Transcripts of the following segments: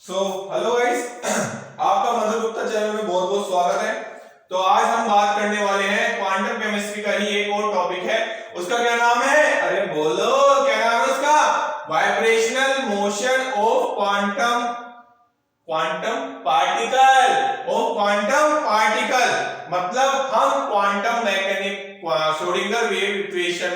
Hello guys आपका मधुर Gupta channel में बहुत बहुत स्वागत है। तो आज हम बात करने वाले हैं क्वांटम केमिस्ट्री का ही एक और टॉपिक है। उसका क्या नाम है? अरे बोलो, क्या नाम है उसका? Vibrational motion of quantum quantum particle. मतलब हम quantum mechanic Schrodinger wave equation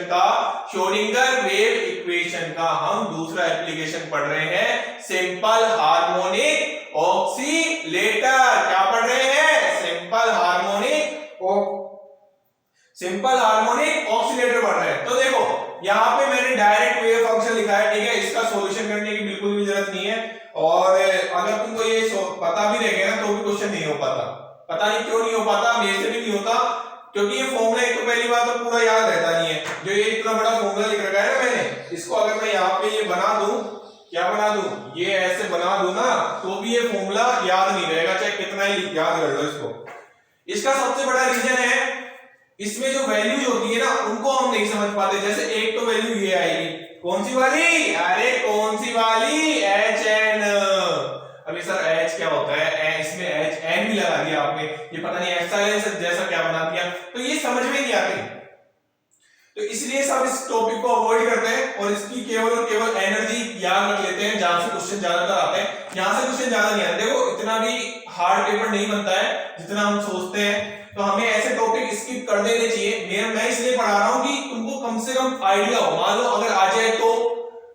का हम दूसरा एप्लीकेशन पढ़ रहे हैं, सिंपल हार्मोनिक ऑक्सीलेटर। क्या पढ़ रहे हैं? सिंपल हार्मोनिक ऑक्सीलेटर पढ़ रहे हैं। तो देखो यहाँ पे मैंने डायरेक्ट वेव फंक्शन लिखा है, ठीक है। इसका सॉल्यूशन करने की बिल्कुल भी जरूरत नहीं है। और अगर तुमको ये पता भी रहेगा ना तो भी क्वेश्चन नहीं हो पाता। पता नहीं क्यों नहीं हो पाता, मेरे से भी नहीं होता, क्योंकि ये फॉर्मूला एक तो पहली बात तो पूरा याद रहता नहीं है। जो ये इतना बड़ा फॉर्मूला लिख रखा है ना मैंने, इसको अगर मैं यहाँ पे ये बना दूं, क्या बना दूं, ये ऐसे बना दूं ना, तो भी ये फॉर्मूला याद नहीं रहेगा, चाहे कितना ही याद कर लो इसको। इसका सबसे बड़ा रीजन है, इसमें जो वैल्यूज होती है ना उनको हम नहीं समझ पाते। जैसे एक तो वैल्यू ये आएगी, कौन सी वाली? अरे कौन सी वाली? H N. अभी सर एच क्या होता है? इसमें एच एन भी लगा दिया आपने, ये पता नहीं एप्सिलॉन से जैसा क्या बना दिया, तो ये समझ में नहीं आती। तो इसलिए सब इस टॉपिक को अवॉइड करते हैं और इसकी केवल और केवल एनर्जी याद रख लेते हैं, जहां से क्वेश्चन ज्यादातर आते हैं। यहां से क्वेश्चन ज्यादा नहीं आते। देखो इतना भी हार्ड पेपर नहीं बनता है जितना हम सोचते हैं, तो हमें ऐसे टॉपिक स्किप कर देने चाहिए। मैं इसलिए पढ़ा रहा हूं कि तुमको कम से कम आइडिया हो। मान लो अगर आ जाए तो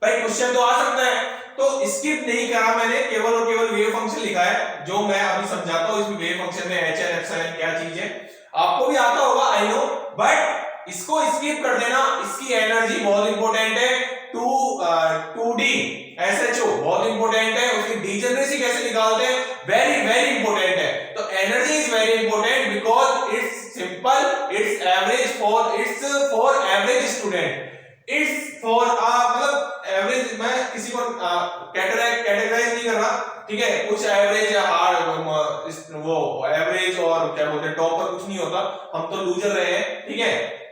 भाई क्वेश्चन तो आ सकता है, तो स्किप नहीं करा मैंने, केवल और केवल वेव फंक्शन लिखा है जो मैं अभी समझाता हूं। इसमें वेव फंक्शन में एच एन एप्सिलॉन क्या चीज है आपको भी आता होगा, आई नो, बट इसको स्किप कर देना। इसकी एनर्जी बहुत इंपॉर्टेंट है। 2D SHO बहुत इंपॉर्टेंट है। उसकी डीजेनरेसी कैसे निकालते हैं, वेरी वेरी इंपॉर्टेंट है। तो energy is very important because it's simple, it's average for average student, it's for मतलब एवरेज। मैं किसी को कैटेगराइज नहीं कर रहा, ठीक है। कुछ एवरेज या हार्ड, वो एवरेज और क्या बोलते हैं टॉपर कुछ नहीं होता, हम तो लूजर रहे हैं, ठीक है।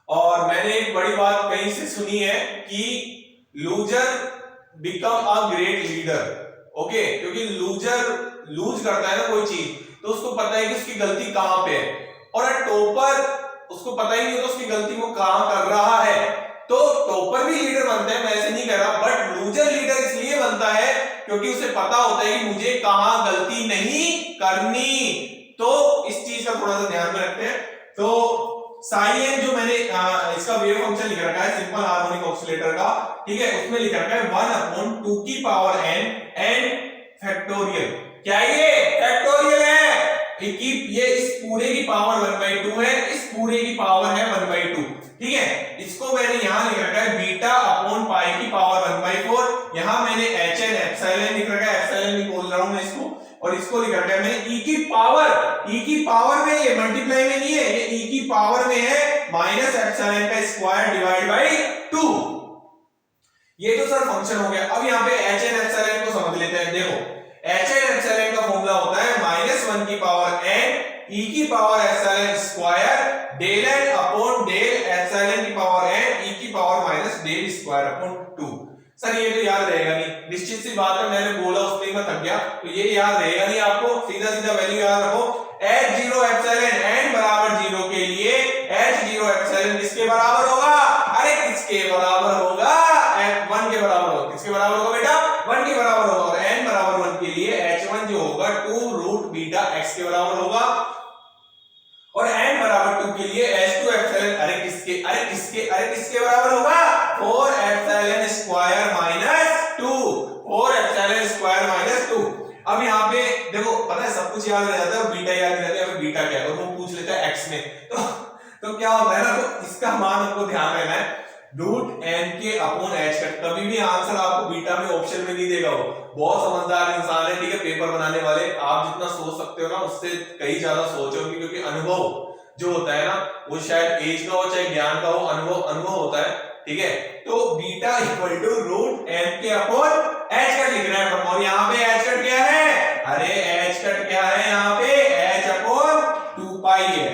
और मैंने एक बड़ी बात कहीं से सुनी है कि loser become a great leader, okay. क्योंकि लूजर लूज करता है ना कोई चीज, तो उसको पता है कि उसकी गलती कहां पे है, और टॉपर उसको पता ही नहीं होता उसकी गलती वो कहां कर रहा है। तो टॉपर भी लीडर बनते हैं, मैं ऐसे नहीं कह रहा, बट लूजर लीडर इसलिए बनता है क्योंकि उसे पता होता है कि मुझे कहां गलती नहीं करनी। तो इस चीज का थोड़ा सा ध्यान में रखते हैं। तो साई एन जो मैंने इसका वेव फंक्शन लिख रखा है सिंपल हार्मोनिक ऑक्सीलेटर का, ठीक है, उसमें लिख रखा है 1/2 की पावर n एंड फैक्टोरियल। क्या ये फैक्टोरियल है? ये इस पूरे की पावर 1/2 है, इस पूरे की पावर है 1/2, ठीक है। इसको मैंने यहां लिख रखा है बीटा अपॉन पाई की पावर 1/4। यहां मैंने एच एन एप्सिलॉन लिख रखा है, एप्सिलॉन नहीं बोल रहा हूं मैं इसको, और इसको लिख रखा है मैंने ई की पावर में, ये मल्टीप्लाई में नहीं है, ये ई की पावर में है माइनस एप्सिलॉन का स्क्वायर डिवाइड बाय 2। ये तो सर फंक्शन हो गया। अब यहां पे एच एन एप्सिलॉन को समझ लेते हैं। देखो एच एन एप्सिलॉन का फॉर्मूला होता है -1 की पावर n e की power epsilon square del n upon del epsilon की पावर n e की power minus del square upon 2। Sir ये तो याद रहेगा नहीं, निश्चित सी बात है, मैंने बोला उसमें मैं थक गया, तो ये याद रहेगा नहीं आपको। सीधा सीधा वैल्यू याद रखो, h0 एप्सिलॉन n बराबर 0 के लिए h0 एप्सिलॉन किसके बराबर होगा? अरे किसके बराबर होगा? 1 के बराबर होगा। किसके बराबर होगा बेटा? 1 के बराबर होगा। और n बराबर 1 के लिए h1 जो होगा 2 बीटा x के बराबर होगा, और n बराबर 2 के लिए h2 एप्सिलॉन अरे किसके बराबर होगा? 4 epsilon square minus 2, 4 epsilon square minus 2। अब यहाँ पे देखो पता है सब कुछ याद रह जाता है, बीटा याद रहता है, अब बीटा क्या है और वो पूछ लेता है x में, तो क्या होता है ना, तो इसका मान आपको ध्यान रहना है रूट n के अपॉन h का। कभी भी आंसर आपको बीटा में ऑप्शन में नहीं देगा। वो बहुत समझदार इंसान है, ठीक है, पेपर बनाने वाले। आप जितना सोच सकते हो ना उससे कहीं ज्यादा सोचोगे, क्योंकि अनुभव जो होता है ना वो शायद एज का हो चाहे ज्ञान का हो, अनुभव होता है, ठीक है। तो beta equal to root n के अपॉन h का लिख रहे हैं, और यहाँ पे h कट क्या है? अरे h कट क्या है यहाँ पे? h अपॉन 2 पाई है।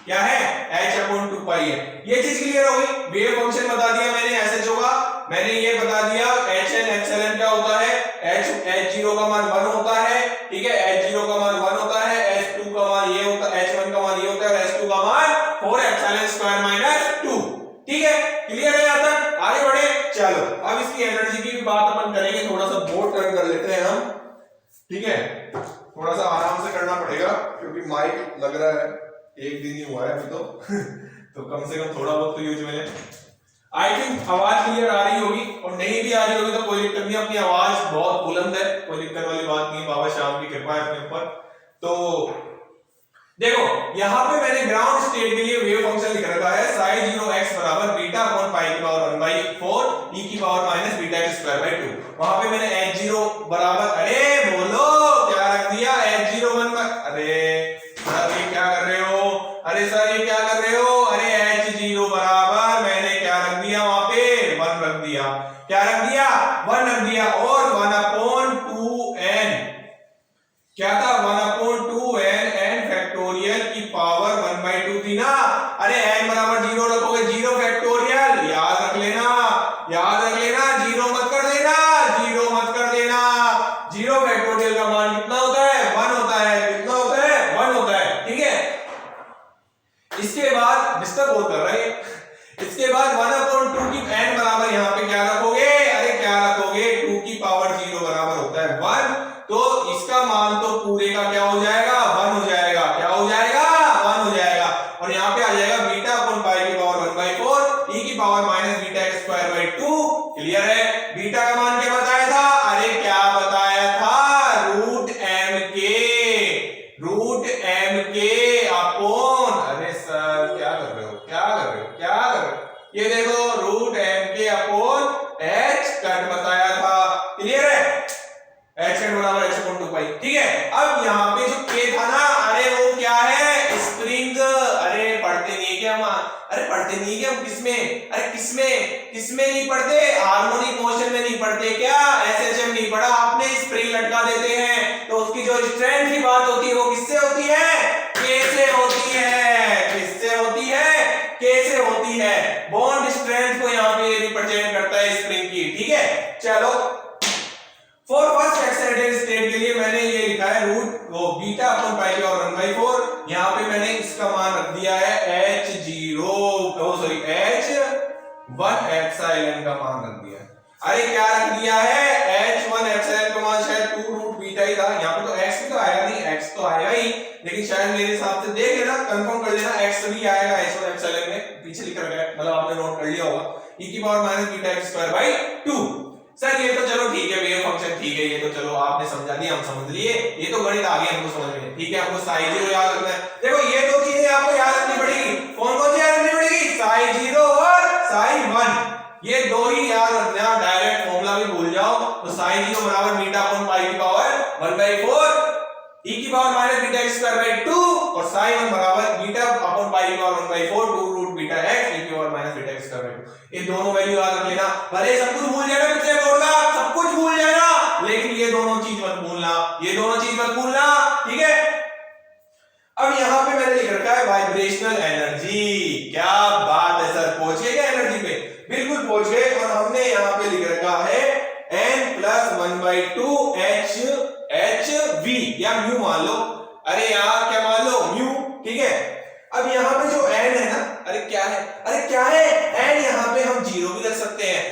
क्या है? h अपॉन 2 पाई है। ये चीज क्लियर हो गई। वेव फंक्शन बता दिया मैंने, ऐसे होगा, मैंने ये बता दिया HN एप्सिलॉन क्या होता है, H0 का मान 1 होता है, ठीक है, H0 का मान 1 होता है, H2 का मान ये होता है, H1 का मान ये होता है और H2 का मान 4 एप्सिलॉन स्क्वायर माइनस 2। ठीक है, क्लियर है यहां तक? आगे बढ़े, चलो अब इसकी एनर्जी की भी बात अपन करेंगे, थोड़ा सा बोर्ड टर्न कर लेते हैं हम, ठीक है, थोड़ा सा आराम से करना पड़ेगा क्योंकि माइक लग रहा है एक दिन ही हुआ है अभी तो तो कम से कम थोड़ा बहुत तो यूज में। आई थिंक आवाज क्लियर आ रही होगी, और नहीं भी आ रही होगी तो कोई दिक्कत नहीं, अपनी आवाज बहुत बुलंद है, कोई दिक्कत वाली बात नहीं, बाबा श्याम की कृपा है अपने ऊपर। तो देखो यहां पे मैंने ग्राउंड स्टेट के लिए वेव फंक्शन लिख रखा है psi 0 x बराबर बीटा अपॉन पाई की पावर 1/4 e की power minus beta x square by 2। वहां पे मैंने h0 बराबर, अरे बोलो क्या रख दिया, h0 अरे सर ये क्या कर रहे हो, अरे सर ये क्या कर रहे हो, अरे h0 बराबर मैंने क्या रख दिया, वहां पे 1 रख दिया, क्या रख दिया, 1 रख दिया, और 1/2n क्या था, 1/2n n फैक्टोरियल की पावर 1/2 थी ना, अरे n बराबर 0 रखोगे 0 फैक्टोरियल, याद रख लेना, याद रख लेना, 0 मत कर देना, 0 मत कर देना, 0 फैक्टोरियल का मान कितना होता है, 1 होता है, कितना होता है, 1 होता है, ठीक है। इसके बाद डिस्टर्ब बहुत कर रहा है, इसके बाद 1/2 की n बराबर यहां पे क्या रखोगे, अरे क्या रखोगे, 2 की पावर 0 बराबर होता है 1, तो इसका मान तो पूरे का क्या हो जाएगा, 1 हो जाएगा, क्या हो जाएगा, 1 हो जाएगा, और यहां पे आ जाएगा बीटा अपॉन पाई की पावर 1/4 e की power minus beta x square by 2। Clear है? बीटा का मान क्या बताया था, अरे क्या बताया था, रूट m के अपॉन, अरे सर क्या कर रहे हो, क्या कर रहे हो, क्या कर रहे हो, ये देखो रूट m के अपॉन h कट बताया था। क्लियर है? h कट बराबर h अपॉन 2 पाई, ठीक है। अब यहाँ पे जो k था ना, अरे वो क्या है, स्प्रिंग, अरे पढ़ते नहीं क्या हम, अरे पढ़ते नहीं क्या हम, किसमें, अरे किसमें नहीं पढ़ते, हार्मोनिक मोशन में नहीं पढ़ते क्या, SHM नहीं पढ़ा आपने, स्प्रिंग लटका देते हैं तो उसकी जो स्ट्रेंथ की बात होती है वो किससे होती है, k से होती है, किससे होती है, k से होती है, बॉन्ड स्ट्रेंथ को यहाँ पे रिप्रेजेंट करता है स्प्रिंग की, ठीक है। चलो फॉर फर्स्ट एक्साइटेड स्टेट के लिए मैंने ये लिखा है रूट वो बीटा अपॉन पाई की पावर 1/4, यहां पे मैंने इसका मान रख दिया है h1 एप्सिलॉन का मान रख दिया है, अरे क्या रख दिया है, h1 एप्सिलॉन का मान शायद 2 रूट बीटा ही था, यहां पे तो x भी तो आएगा नहीं, x तो आएगा ही, लेकिन शायद मेरे हिसाब से देख लेना, कंफर्म कर लेना, x भी आएगा h1 एप्सिलॉन में, पीछे लिख रखा है, मतलब आपने नोट कर लिया होगा, e की power minus beta x square by 2। Sir ये तो चलो ठीक है, वेव फंक्शन ठीक है, ये तो चलो आपने समझा दिया, हम समझ लिए, ये तो गणित आ गया हमको समझ में, ठीक है। हमको साई 0 याद रखना है, देखो ये दो चीजें आपको याद रखनी पड़ेगी, कौन कौन सी याद रखनी पड़ेगी, साई 0 और साई 1, ये दो ही याद रखना, डायरेक्ट फॉर्मूला भी भूल जाओ तो साई 0 बराबर बीटा अपॉन पाई की पावर 1/4 e की power minus beta x square by 2, और साई 1 बराबर बीटा अपॉन पाई की power 1/4 2 root beta x e की power minus beta x square by 2, ये दोनों वैल्यू याद रख लेना, भले सब कुछ भूल जाना पिछले बोर्ड का, सब कुछ भूल जाना, लेकिन ये दोनों चीज मत भूलना, ये दोनों चीज मत भूलना, ठीक है। अब यहां पे मैंने लिख रखा है वाइब्रेशनल एनर्जी, क्या बात है सर, पहुंच गए क्या एनर्जी पे, बिल्कुल पहुंच गए, और हमने यहां पे लिख रखा है n+1/2 hv या म्यू मान लो, अरे यार क्या मान लो, म्यू, ठीक है। अब यहाँ पे जो n है ना, अरे क्या है, अरे क्या है, n यहाँ पे हम 0 भी रख सकते हैं,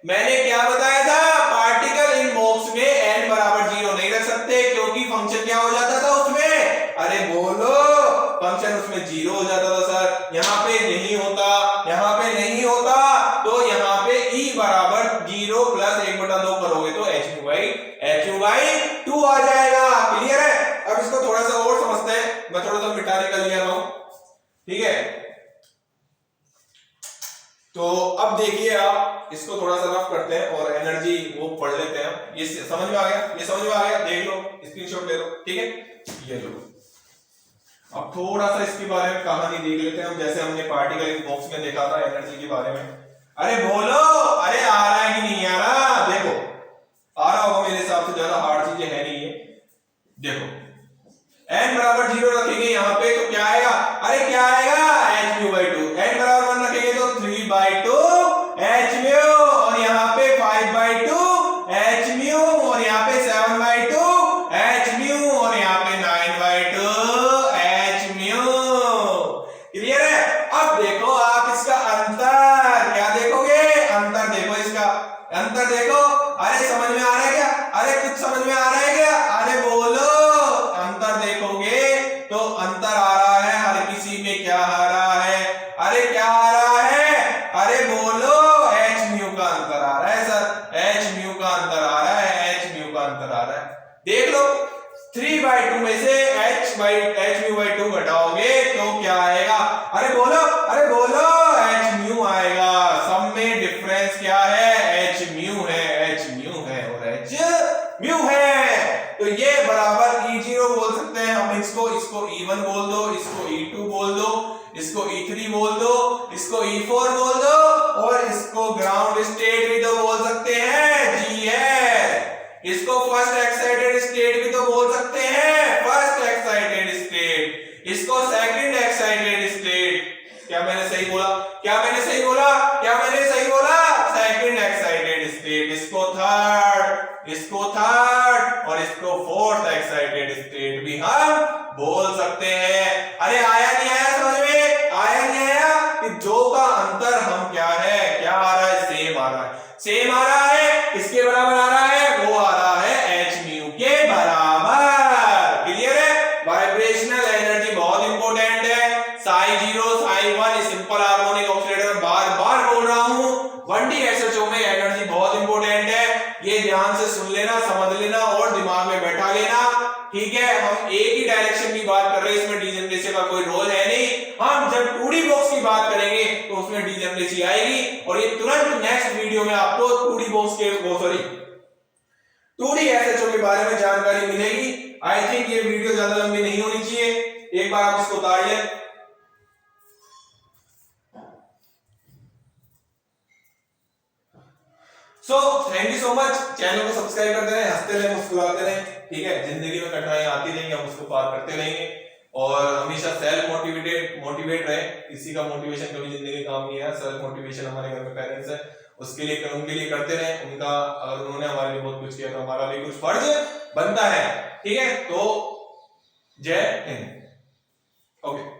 मैंने क्या बताया था, पार्टिकल इन बॉक्स में n बराबर 0 नहीं रख सकते क्योंकि फंक्शन क्या हो जाता था उसमें, अरे बोलो, फंक्शन उसमें 0 हो जाता था सर, यहाँ पे नहीं होता, यहाँ पे नहीं होता, तो यहाँ पे e बराबर 0 + 1/2 करोगे तो h/2 आ जाएगा। क्लियर है? अब इसको थोड़ा सा और समझते हैं, मैं थोड़ा सा मिटाने का लिया रहा हूं, ठीक है। तो अब देखिए आप इसको थोड़ा सा रफ करते हैं और एनर्जी वो पढ़ लेते हैं, ये समझ में आ गया, ये समझ में आ गया, देख लो, स्क्रीनशॉट ले लो, ठीक है, ये लो। अब थोड़ा सा इसके बारे में कहानी देख लेते हैं हम, जैसे हमने पार्टिकल इन बॉक्स में देखा था एनर्जी के बारे में। अरे बोलो, अरे आ रहा है कि नहीं आ रहा, देखो आ रहा होगा मेरे हिसाब से, ज्यादा हार्ड चीजें है नहीं है। देखो n बराबर 0 रखेंगे यहाँ पे तो क्या आएगा, अरे क्या आएगा, h/2, n बराबर 1 रखेंगे तो 3/2 h/, और यहाँ पे 5/2 अंतर देखो, अरे समझ में आ रहा है क्या? अरे कुछ समझ में आ रहा है क्या? अरे बोलो, अंतर देखोगे तो अंतर आ रहा है हर किसी में। क्या आ रहा है? अरे क्या आ रहा है? अरे बोलो, h म्यू का अंतर आ रहा है सर, h म्यू का अंतर आ रहा है, h म्यू का अंतर आ रहा है। देख लो 3/2 में से h म्यू बाई 2 घटाओगे तो क्या आएगा? अरे बोलो, अरे बोलो, h म्यू आएगा। सब में डिफरेंस क्या है? h म्यू है, h म्यू है और h म्यू है। तो ये बराबर E0 बोल सकते हैं हम इसको E1 बोल दो, इसको E2 बोल दो, इसको E3 बोल दो, इसको E4 बोल दो और इसको ग्राउंड स्टेट भी तो बोल सकते हैं, जी है। इसको फर्स्ट एक्साइटेड स्टेट भी तो बोल सकते हैं, फर्स्ट एक्साइटेड स्टेट, इसको सेकंड एक्साइटेड स्टेट। क्या मैंने सही बोला? क्या मैंने सही बोला? क्या मैंने सही बोला? सेकंड एक्साइटेड स्टेट, इसको थर्ड, इसको थर्ड और इसको फोर्थ एक्साइटेड स्टेट भी हम बोल सकते हैं। अरे आया नहीं आया समझ में? आया नहीं आया कि जो का अंतर हम क्या है, क्या आ रहा है? सेम आ रहा है, सेम आ रहा है। किसके बराबर आ रहा है? वो आ रहा है h म्यू के बराबर। क्लियर है? वाइब्रेशनल एनर्जी बहुत इंपॉर्टेंट है। psi0 psi1 simple harmonic oscillator में बार बार बोल रहा हूं, 1D SHO में एनर्जी बहुत इंपॉर्टेंट है। ये ध्यान से सुन लेना, समझ लेना और दिमाग में बैठा लेना, ठीक है। हम एक ही डायरेक्शन की बात कर रहे हैं, इसमें डीजेनरेसी का कोई रोल है नहीं। हम जब 2D बॉक्स की बात करेंगे तो उसमें डीजेनरेसी आएगी और ये तुरंत नेक्स्ट वीडियो में आपको 2D बॉक्स के 2D SHO के बारे में जानकारी मिलेगी। आई थिंक ये वीडियो ज्यादा लंबी नहीं होनी चाहिए, एक बार आप इसको उतार लें। So thank you so much. Channel को सब्सक्राइब करते रहे, हंसते रहे, मुस्कुराते रहे, ठीक है। जिंदगी में कठिनाइयां आती रहेंगी, हम उसको पार करते रहेंगे और हमेशा सेल्फ मोटिवेट रहे। किसी का मोटिवेशन कभी जिंदगी काम नहीं आया। सेल्फ मोटिवेशन हमारे घर में पेरेंट्स है, उनके लिए करते रहे। उनका अगर उन्होंने हमारे लिए बहुत कुछ किया तो हमारा भी कुछ फर्ज बनता है, ठीक है। तो जय हिंद। ओके।